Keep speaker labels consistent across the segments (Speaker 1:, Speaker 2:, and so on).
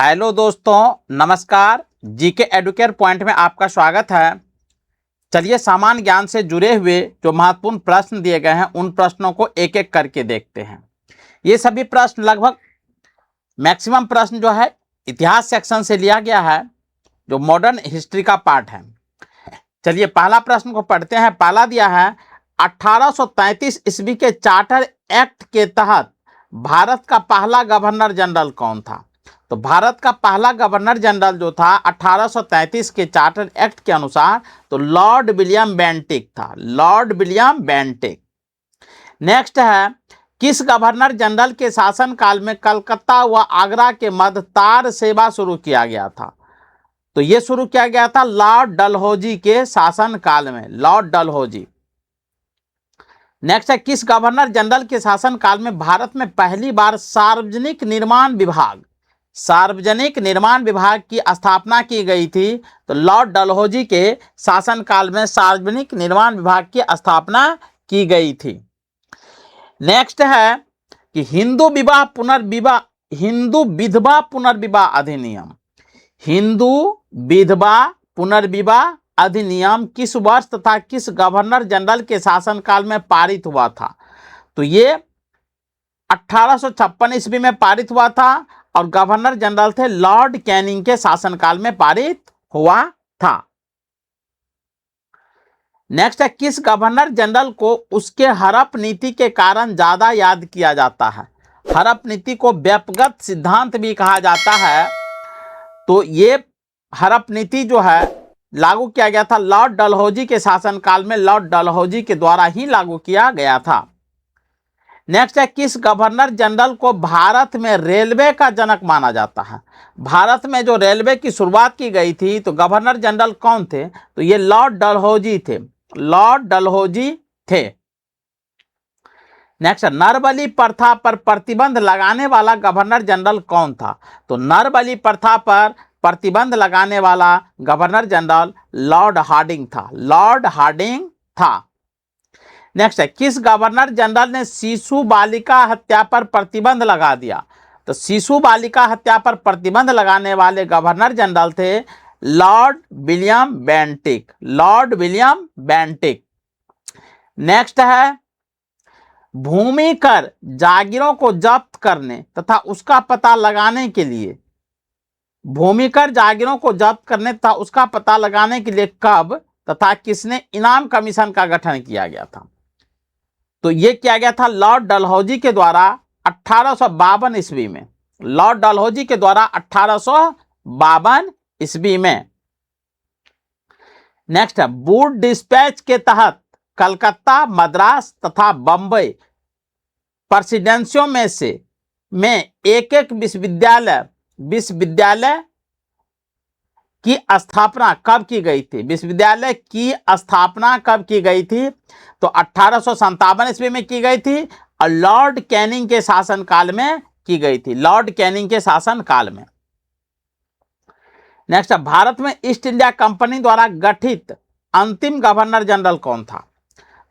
Speaker 1: Hello दोस्तों, नमस्कार। GK Educare point में आपका स्वागत है। चलिए सामान्य ज्ञान से जुड़े हुए जो महत्वपूर्ण प्रश्न दिए गए हैं उन प्रश्नों को एक एक करके देखते हैं। ये सभी प्रश्न लगभग मैक्सिमम प्रश्न जो है इतिहास सेक्शन से लिया गया है, जो मॉडर्न हिस्ट्री का पार्ट है। चलिए पहला प्रश्न को पढ़ते हैं। पहला दिया है 1833 ईस्वी के चार्टर एक्ट के तहत भारत का पहला गवर्नर जनरल कौन था? तो भारत का पहला गवर्नर जनरल जो था 1833 के चार्टर एक्ट के अनुसार तो लॉर्ड विलियम बेंटिक था। Lord William Bentinck. नेक्स्ट है, किस गवर्नर जनरल के शासनकाल में कलकत्ता व आगरा के मध्य तार सेवा शुरू किया गया था? तो यह शुरू किया गया था लॉर्ड डलहौजी के शासनकाल में। लॉर्ड डलहौजी। नेक्स्ट है, किस गवर्नर जनरल के शासनकाल में भारत में पहली बार सार्वजनिक निर्माण विभाग की स्थापना की गई थी? तो लॉर्ड डलहौजी के शासनकाल में सार्वजनिक निर्माण विभाग की स्थापना की गई थी। नेक्स्ट है कि हिंदू विधवा पुनर्विवाह अधिनियम किस वर्ष तथा किस गवर्नर जनरल के शासनकाल में पारित हुआ था? तो ये 1856 ईस्वी में पारित हुआ था और गवर्नर जनरल थे लॉर्ड कैनिंग के शासनकाल में पारित हुआ था। नेक्स्ट है, किस गवर्नर जनरल को उसके हड़प नीति के कारण ज्यादा याद किया जाता है? हड़प नीति को व्यक्तिगत सिद्धांत भी कहा जाता है। तो ये हड़प नीति जो है लागू किया गया था लॉर्ड डलहौजी के शासनकाल में। लॉर्ड डलहौजी के द्वारा ही लागू किया गया था। नेक्स्ट है, किस गवर्नर जनरल को भारत में रेलवे का जनक माना जाता है? भारत में जो रेलवे की शुरुआत की गई थी तो गवर्नर जनरल कौन थे? तो ये लॉर्ड डलहौजी थे। लॉर्ड डलहौजी थे। नेक्स्ट, नरबली प्रथा पर प्रतिबंध लगाने वाला गवर्नर जनरल कौन था? तो नरबली प्रथा पर प्रतिबंध लगाने वाला गवर्नर जनरल लॉर्ड हार्डिंग था। लॉर्ड हार्डिंग था। नेक्स्ट है, किस गवर्नर जनरल ने शिशु बालिका हत्या पर प्रतिबंध लगा दिया? तो शिशु बालिका हत्या पर प्रतिबंध लगाने वाले गवर्नर जनरल थे Lord William Bentinck. Lord William Bentinck. Next है, भूमि कर जागीरों को जब्त करने तथा उसका पता लगाने के लिए कब तथा किसने इनाम कमीशन का गठन किया गया था? तो यह किया गया था लॉर्ड डलहौजी के द्वारा 1852 ईस्वी में। लॉर्ड डलहौजी के द्वारा 1852 ईस्वी में। नेक्स्ट है, वुड डिस्पैच के तहत कलकत्ता, मद्रास तथा बंबई प्रेसिडेंसियों में एक एक विश्वविद्यालय की स्थापना कब की गई थी? विश्वविद्यालय की स्थापना कब की गई थी? तो 1857 ईस्वी में की गई थी और लॉर्ड कैनिंग के शासनकाल में की गई थी। लॉर्ड कैनिंग के शासनकाल में। नेक्स्ट, भारत में ईस्ट इंडिया कंपनी द्वारा गठित अंतिम गवर्नर जनरल कौन था?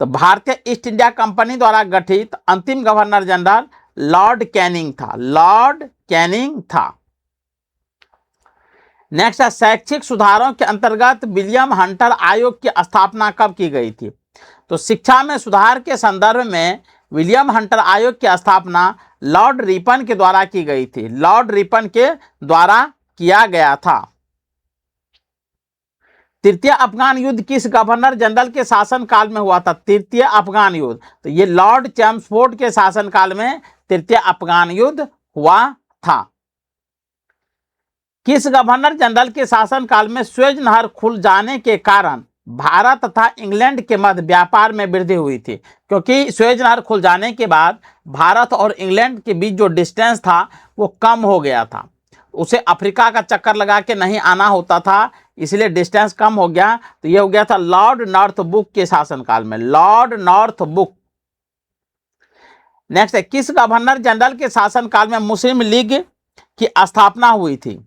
Speaker 1: तो भारतीय ईस्ट इंडिया कंपनी द्वारा गठित अंतिम गवर्नर जनरल लॉर्ड कैनिंग था। लॉर्ड कैनिंग था। नेक्स्ट है, शैक्षिक सुधारों के अंतर्गत विलियम हंटर आयोग की स्थापना कब की गई थी? तो शिक्षा में सुधार के संदर्भ में विलियम हंटर आयोग की स्थापना लॉर्ड रिपन के द्वारा की गई थी। लॉर्ड रिपन के द्वारा किया गया था। तृतीय अफगान युद्ध किस गवर्नर जनरल के शासनकाल में हुआ था? तृतीय अफगान युद्ध। तो ये लॉर्ड चैम्सफोर्ड के शासनकाल में तृतीय अफगान युद्ध हुआ था। किस गवर्नर जनरल के शासनकाल में स्वेज नहर खुल जाने के कारण भारत तथा इंग्लैंड के मध्य व्यापार में वृद्धि हुई थी? क्योंकि स्वेज नहर खुल जाने के बाद भारत और इंग्लैंड के बीच जो डिस्टेंस था वो कम हो गया था। उसे अफ्रीका का चक्कर लगा के नहीं आना होता था, इसलिए डिस्टेंस कम हो गया। तो यह हो गया था लॉर्ड नॉर्थबुक के शासनकाल में। लॉर्ड नॉर्थबुक। नेक्स्ट है, किस गवर्नर जनरल के शासनकाल में मुस्लिम लीग की स्थापना हुई थी?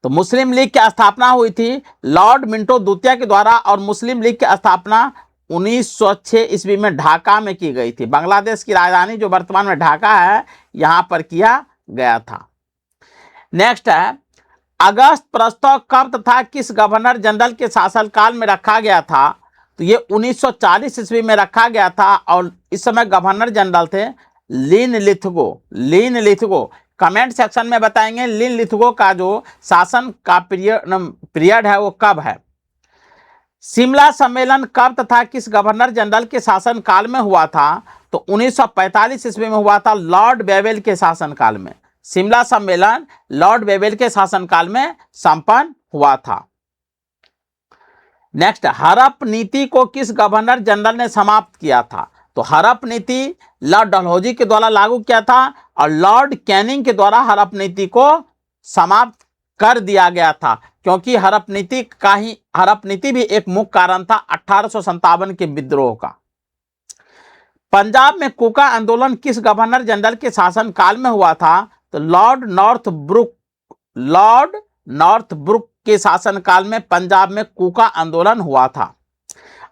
Speaker 1: तो मुस्लिम लीग की स्थापना हुई थी लॉर्ड मिंटो द्वितीय के द्वारा और मुस्लिम लीग की स्थापना 1906 ईस्वी में ढाका में की गई थी। बांग्लादेश की राजधानी जो वर्तमान में ढाका है, यहां पर किया गया था। नेक्स्ट है, अगस्त प्रस्ताव कब तथा किस गवर्नर जनरल के शासनकाल में रखा गया था? तो ये 1940 ईस्वी में रखा गया था और इस समय गवर्नर जनरल थे लिन लिथगो। कमेंट सेक्शन में बताएंगे लिन लिथगो का जो शासन का पीरियड है वो कब है। शिमला सम्मेलन कब तथा किस गवर्नर जनरल के शासनकाल में हुआ था? तो 1945 ईस्वी में हुआ था, लॉर्ड बेवेल के शासनकाल में। शिमला सम्मेलन लॉर्ड बेवेल के शासनकाल में संपन्न हुआ था। नेक्स्ट, हड़प नीति को किस गवर्नर जनरल ने समाप्त किया था? तो हड़प नीति लॉर्ड डलहौजी के द्वारा लागू किया था और लॉर्ड कैनिंग के द्वारा हड़प नीति को समाप्त कर दिया गया था, क्योंकि हड़प नीति भी एक मुख्य कारण था 1857 के विद्रोह का। पंजाब में कुका आंदोलन किस गवर्नर जनरल के शासनकाल में हुआ था? तो लॉर्ड नॉर्थब्रुक के शासनकाल में पंजाब में कुका आंदोलन हुआ था।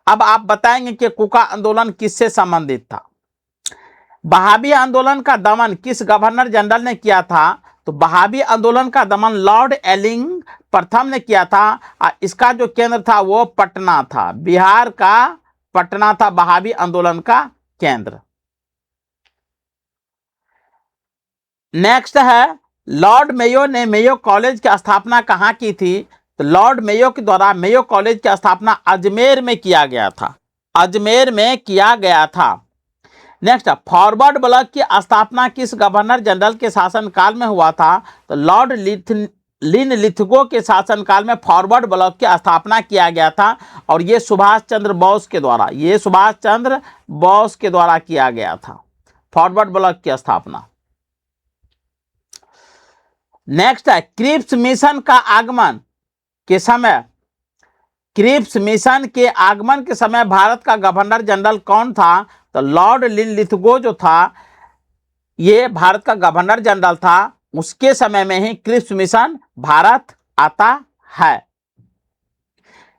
Speaker 1: अब आप बताएंगे कि कुका आंदोलन किससे संबंधित था। बहाबी आंदोलन का दमन किस गवर्नर जनरल ने किया था? तो बहाबी आंदोलन का दमन लॉर्ड एलिंग प्रथम ने किया था। इसका जो केंद्र था वो पटना था, बिहार का पटना था बहाबी आंदोलन का केंद्र। नेक्स्ट है, लॉर्ड मेयो ने मेयो कॉलेज की स्थापना कहाँ की थी? तो लॉर्ड मेयो के द्वारा मेयो कॉलेज की स्थापना अजमेर में किया गया था, अजमेर में किया गया था। नेक्स्ट, फॉरवर्ड ब्लॉक की स्थापना किस गवर्नर जनरल के शासनकाल में हुआ था? तो लॉर्ड लिन लिथगो के शासनकाल में फॉरवर्ड ब्लॉक की स्थापना किया गया था और ये सुभाष चंद्र बोस के द्वारा किया गया था फॉरवर्ड ब्लॉक की स्थापना। नेक्स्ट है, क्रिप्स मिशन के आगमन के समय भारत का गवर्नर जनरल कौन था? तो लॉर्ड लिन लिथगो जो था ये भारत का गवर्नर जनरल था, उसके समय में ही क्रिप्स मिशन भारत आता है।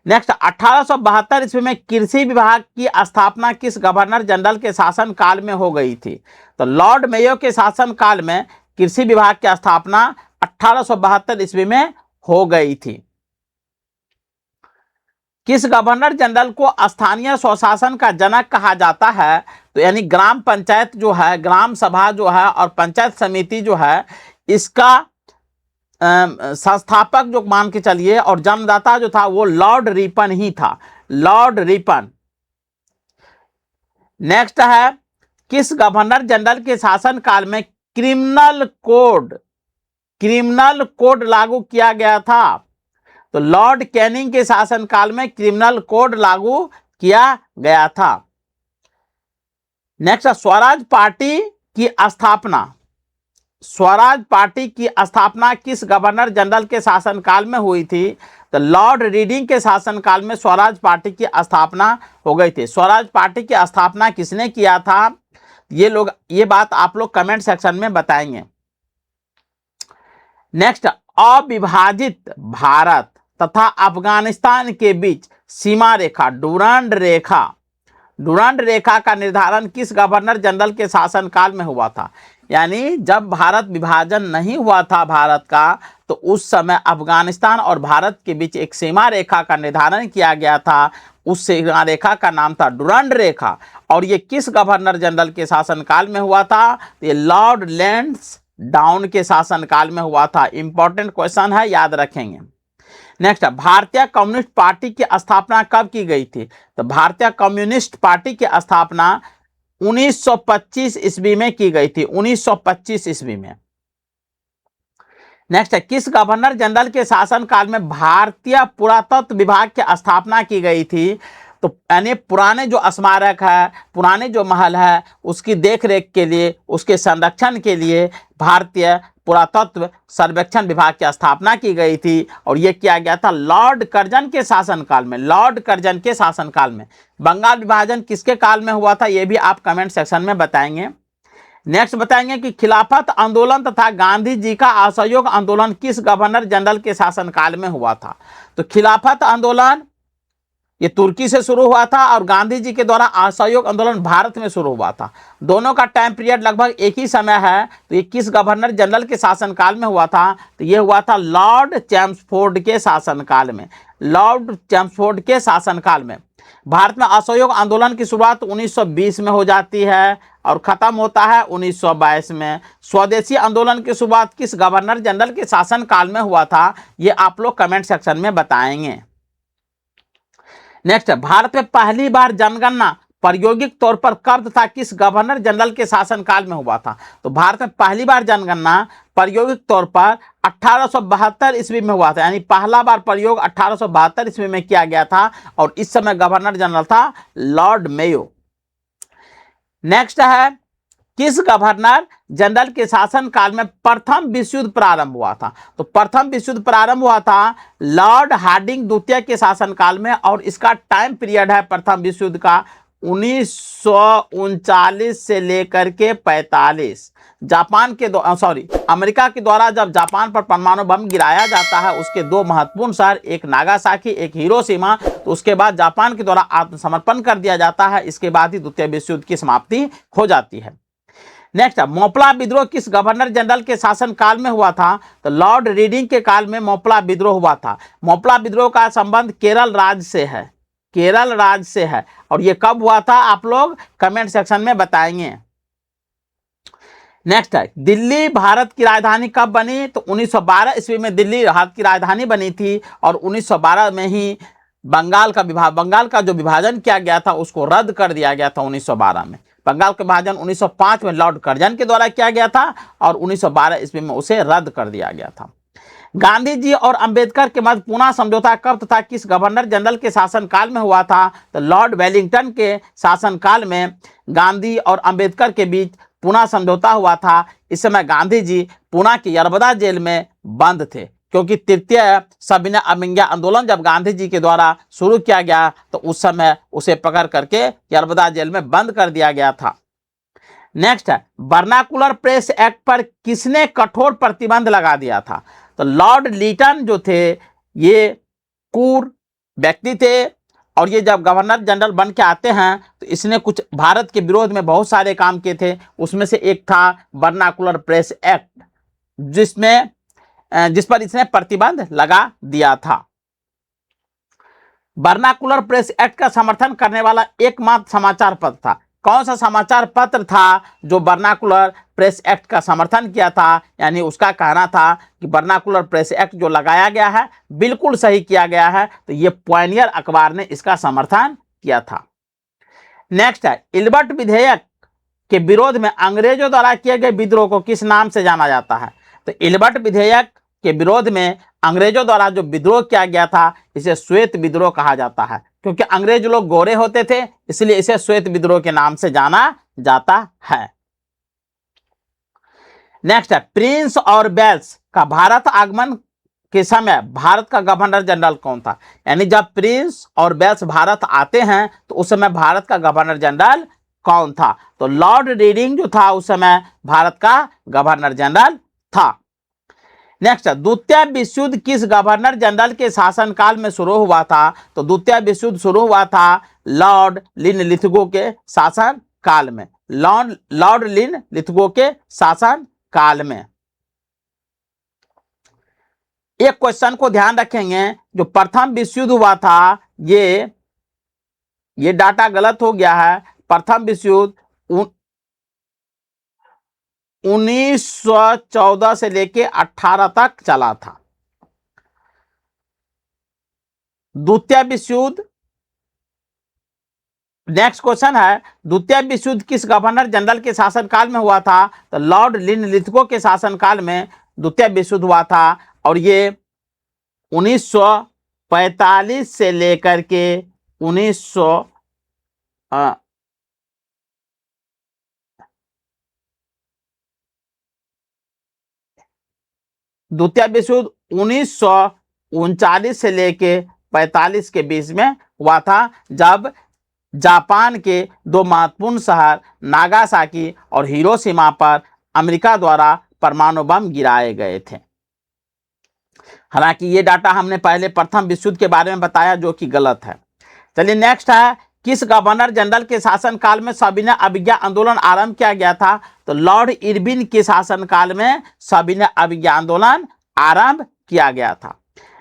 Speaker 1: नेक्स्ट, 1872 ईस्वी में कृषि विभाग की स्थापना किस गवर्नर जनरल के शासनकाल में हो गई थी? तो लॉर्ड मेयो के शासनकाल में कृषि विभाग की स्थापना 1872 ईस्वी में हो गई थी। किस गवर्नर जनरल को स्थानीय स्वशासन का जनक कहा जाता है? तो यानी ग्राम पंचायत जो है, ग्राम सभा जो है और पंचायत समिति जो है, इसका संस्थापक जो मान के चलिए और जन्मदाता जो था वो लॉर्ड रिपन ही था, लॉर्ड रिपन। नेक्स्ट है, किस गवर्नर जनरल के शासनकाल में क्रिमिनल कोड लागू किया गया था? तो लॉर्ड कैनिंग के शासनकाल में क्रिमिनल कोड लागू किया गया था। नेक्स्ट, स्वराज पार्टी की स्थापना किस गवर्नर जनरल के शासनकाल में हुई थी? तो लॉर्ड रीडिंग के शासनकाल में स्वराज पार्टी की स्थापना हो गई थी। स्वराज पार्टी की स्थापना किसने किया था? ये बात आप लोग कमेंट सेक्शन में बताएंगे। नेक्स्ट, अविभाजित भारत तथा अफगानिस्तान के बीच सीमा रेखा डुरांड रेखा का निर्धारण किस गवर्नर जनरल के शासनकाल में हुआ था? यानी जब भारत विभाजन नहीं हुआ था भारत का, तो उस समय अफगानिस्तान और भारत के बीच एक सीमा रेखा का निर्धारण किया गया था। उस सीमा रेखा का नाम था डुरांड रेखा और ये किस गवर्नर जनरल के शासनकाल में हुआ था? ये लॉर्ड लैंसडाउन के शासनकाल में हुआ था। इंपॉर्टेंट क्वेश्चन है, याद रखेंगे। नेक्स्ट, भारतीय कम्युनिस्ट पार्टी की स्थापना कब की गई थी? तो भारतीय कम्युनिस्ट पार्टी की स्थापना 1925 ईस्वी में की गई थी, 1925 ईस्वी में। नेक्स्ट है, किस गवर्नर जनरल के शासनकाल में भारतीय पुरातत्व विभाग की स्थापना की गई थी? तो यानी पुराने जो स्मारक है, पुराने जो महल है, उसकी देखरेख के लिए, उसके संरक्षण के लिए भारतीय पुरातत्व सर्वेक्षण विभाग की स्थापना की गई थी और यह किया गया था लॉर्ड कर्जन के शासनकाल में। बंगाल विभाजन किसके काल में हुआ था, यह भी आप कमेंट सेक्शन में बताएंगे। नेक्स्ट बताएंगे कि खिलाफत आंदोलन तथा गांधी जी का असहयोग आंदोलन किस गवर्नर जनरल के शासनकाल में हुआ था? तो खिलाफत आंदोलन ये तुर्की से शुरू हुआ था और गांधी जी के द्वारा असहयोग आंदोलन भारत में शुरू हुआ था। दोनों का टाइम पीरियड लगभग एक ही समय है। तो ये किस गवर्नर जनरल के शासनकाल में हुआ था? तो ये हुआ था लॉर्ड चैम्सफोर्ड के शासनकाल में। लॉर्ड चैम्सफोर्ड के शासनकाल में भारत में असहयोग आंदोलन की शुरुआत 1920 में हो जाती है और खत्म होता है 1922 में। स्वदेशी आंदोलन की शुरुआत किस गवर्नर जनरल के शासनकाल में हुआ था? ये आप लोग कमेंट सेक्शन में बताएंगे। नेक्स्ट, भारत में पहली बार जनगणना प्रायोगिक तौर पर कब तथा किस गवर्नर जनरल के शासनकाल में हुआ था? तो भारत में पहली बार जनगणना प्रायोगिक तौर पर 1872 ईस्वी में हुआ था, यानी पहला बार प्रयोग 1872 ईस्वी में किया गया था और इस समय गवर्नर जनरल था लॉर्ड मेयो। नेक्स्ट है, किस गवर्नर जनरल के शासनकाल में प्रथम विश्व युद्ध प्रारंभ हुआ था? तो प्रथम विश्व युद्ध प्रारंभ हुआ था लॉर्ड हार्डिंग द्वितीय के शासनकाल में और इसका टाइम पीरियड है प्रथम विश्व युद्ध का 1939 से लेकर के 45। जापान के अमेरिका के द्वारा जब जापान पर परमाणु बम गिराया जाता है, उसके दो महत्वपूर्ण शहर, एक नागासाकी, एक हिरोशिमा, तो उसके बाद जापान के द्वारा आत्मसमर्पण कर दिया जाता है। इसके बाद ही द्वितीय विश्व युद्ध की समाप्ति हो जाती है। नेक्स्ट, मोपला विद्रोह किस गवर्नर जनरल के शासनकाल में हुआ था? तो लॉर्ड रीडिंग के काल में मोपला विद्रोह हुआ था। मोपला विद्रोह का संबंध केरल राज्य से है, केरल राज्य से है और ये कब हुआ था आप लोग कमेंट सेक्शन में बताएंगे। नेक्स्ट है, दिल्ली भारत की राजधानी कब बनी? तो 1912 ईस्वी में दिल्ली भारत की राजधानी बनी थी और 1912 में ही बंगाल का जो विभाजन किया गया था उसको रद्द कर दिया गया था 1912 में। बंगाल का विभाजन 1905 में लॉर्ड कर्जन के द्वारा किया गया था और 1912 ईस्वी में उसे रद्द कर दिया गया था। गांधी जी और अंबेडकर के मध्य पूना समझौता कब तथा किस गवर्नर जनरल के शासनकाल में हुआ था? तो लॉर्ड वेलिंगटन के शासनकाल में गांधी और अंबेडकर के बीच पूना समझौता हुआ था। इस समय गांधी जी पूना की यरबदा जेल में बंद थे, क्योंकि तृतीय सविनय अवज्ञा आंदोलन जब गांधी जी के द्वारा शुरू किया गया तो उस समय उसे पकड़ करके यरबदा जेल में बंद कर दिया गया था। नेक्स्ट है, वर्नाकुलर प्रेस एक्ट पर किसने कठोर प्रतिबंध लगा दिया था? तो लॉर्ड लीटन जो थे ये कूर व्यक्ति थे और ये जब गवर्नर जनरल बन के आते हैं तो इसने कुछ भारत के विरोध में बहुत सारे काम किए थे। उसमें से एक था वर्नाकुलर प्रेस एक्ट, जिस पर इसने प्रतिबंध लगा दिया था। वर्नाकुलर प्रेस एक्ट का समर्थन करने वाला एकमात्र समाचार पत्र था। कौन सा समाचार पत्र था जो वर्नाकुलर प्रेस एक्ट का समर्थन किया था? यानी उसका कहना था कि वर्नाकुलर प्रेस एक्ट जो लगाया गया है बिल्कुल सही किया गया है, तो ये पायनियर अखबार ने इसका समर्थन किया था। नेक्स्ट है, इल्बर्ट विधेयक के विरोध में अंग्रेजों द्वारा किए गए विद्रोह को किस नाम से जाना जाता है? तो इल्बर्ट विधेयक के विरोध में अंग्रेजों द्वारा जो विद्रोह किया गया था इसे श्वेत विद्रोह कहा जाता है, क्योंकि अंग्रेज लोग गोरे होते थे इसलिए इसे श्वेत विद्रोह के नाम से जाना जाता है। नेक्स्ट है, प्रिंस और वेल्स का भारत आगमन के समय भारत का गवर्नर जनरल कौन था? यानी जब प्रिंस और वेल्स भारत आते हैं तो उस समय भारत का गवर्नर जनरल कौन था? तो लॉर्ड रीडिंग जो था उस समय भारत का गवर्नर जनरल था। नेक्स्ट, द्वितीय विश्व युद्ध किस गवर्नर जनरल के शासनकाल में शुरू हुआ था? तो द्वितीय विश्व युद्ध शुरू हुआ था लॉर्ड लिनलिथगो के शासन काल में। लॉर्ड लिनलिथगो के शासन काल में। एक क्वेश्चन को ध्यान रखेंगे, जो प्रथम विश्व युद्ध हुआ था ये डाटा गलत हो गया है। प्रथम विश्व युद्ध 1914 से लेके 18 तक चला था। द्वितीय विश्व युद्ध, नेक्स्ट क्वेश्चन है, द्वितीय विश्व युद्ध किस गवर्नर जनरल के शासनकाल में हुआ था? तो लॉर्ड लिनलिथगो के शासनकाल में द्वितीय विश्व युद्ध हुआ था और ये 1945 से लेकर के 1900 द्वितीय विश्व युद्ध 1939 से लेके 45 के बीच में हुआ था, जब जापान के दो महत्वपूर्ण शहर नागासाकी और हिरोशिमा पर अमेरिका द्वारा परमाणु बम गिराए गए थे। हालांकि ये डाटा हमने पहले प्रथम विश्व युद्ध के बारे में बताया जो कि गलत है। चलिए नेक्स्ट है, किस गवर्नर जनरल के शासनकाल में सविनय अवज्ञा आंदोलन आरंभ किया गया था? तो लॉर्ड इरविन के शासनकाल में सविनय अवज्ञा आंदोलन आरंभ किया गया था।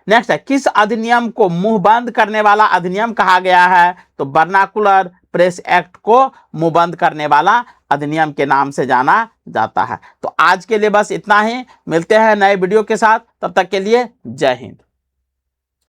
Speaker 1: नेक्स्ट है, किस अधिनियम को मुंह बंद करने वाला अधिनियम कहा गया है? तो वर्नाकुलर प्रेस एक्ट को मुंह बंद करने वाला अधिनियम के नाम से जाना जाता है। तो आज के लिए बस इतना ही, मिलते हैं नए वीडियो के साथ, तब तक के लिए जय हिंद।